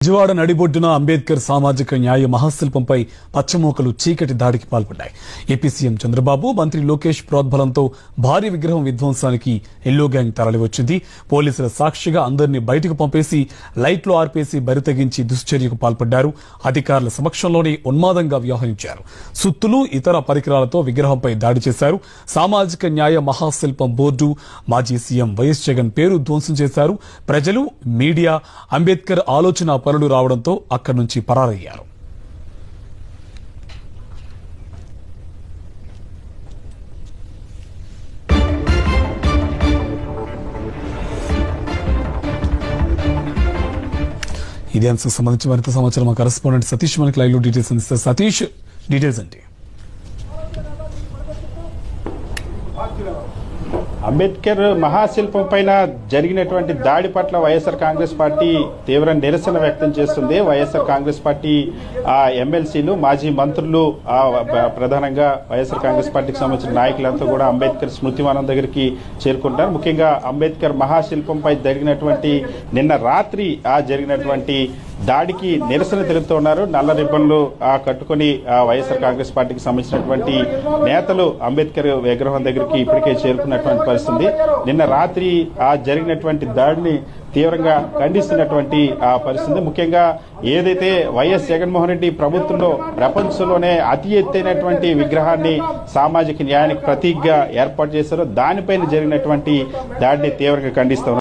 విజయవాడ నడిబొడ్డున అంబేద్కర్ సామాజిక న్యాయ మహాశిల్పంపై పచ్చమోకలు చీకటి దాడికి పాల్పడ్డాయి. ఏపీ సీఎం చంద్రబాబు, మంత్రి లోకేష్ ప్రోద్బలంతో భారీ విగ్రహం విధ్వంసానికి ఎల్లో గ్యాంగ్ తరలివచ్చింది. పోలీసుల సాక్షిగా అందరినీ బయటకు పంపేసి లైట్లు ఆర్పేసి బరితెగించి దుశ్చర్యకు పాల్పడ్డారు. అధికారుల సమక్షంలోనే ఉన్మాదంగా వ్యవహరించారు. సుత్తులు, ఇతర పరికరాలతో విగ్రహంపై దాడి చేశారు. సామాజిక న్యాయ మహాశిల్పం బోర్డు మాజీ సీఎం వైఎస్ జగన్ పేరు ధ్వంసం చేశారు. ప్రజలు, మీడియా అంబేద్కర్ ఆలోచన పరులు రావడంతో అక్కడి నుంచి పరారయ్యారు. ఇదే అంశం సంబంధించి మరింత సమాచారం మా కరెస్పాండెంట్ సతీష్ మనకి లైవ్ లో డీటెయిల్స్ అందిస్తారు. సతీష్, డీటెయిల్స్ ఏంటి? అంబేద్కర్ మహాశిల్పం పైన జరిగినటువంటి దాడి పట్ల వైఎస్ఆర్ కాంగ్రెస్ పార్టీ తీవ్ర నిరసన వ్యక్తం చేస్తుంది. వైఎస్ఆర్ కాంగ్రెస్ పార్టీ ఎమ్మెల్సీలు, మాజీ మంత్రులు, ప్రధానంగా వైఎస్ఆర్ కాంగ్రెస్ పార్టీకి సంబంధించిన నాయకులంతా కూడా అంబేద్కర్ స్మృతివనం దగ్గరికి చేరుకుంటారు. ముఖ్యంగా అంబేద్కర్ మహాశిల్పంపై జరిగినటువంటి నిన్న రాత్రి జరిగినటువంటి దాడికి నిరసన తెలుపుతున్నారు. నల్ల రిబ్బన్లు కట్టుకుని వైఎస్ఆర్ కాంగ్రెస్ పార్టీకి సంబంధించినటువంటి నేతలు అంబేద్కర్ విగ్రహం దగ్గరికి ఇప్పటికే చేరుకున్నటువంటి పరిస్థితి. నిన్న రాత్రి జరిగినటువంటి దాడిని తీవ్రంగా ఖండిస్తున్నటువంటి పరిస్థితి. ముఖ్యంగా ఏదైతే వైఎస్ జగన్మోహన్ రెడ్డి ప్రభుత్వంలో ప్రపంచంలోనే అతి ఎత్తైనటువంటి విగ్రహాన్ని సామాజిక న్యాయానికి ప్రతీకగా ఏర్పాటు చేశారో దానిపైన జరిగినటువంటి దాడిని తీవ్రంగా ఖండిస్తున్నారు.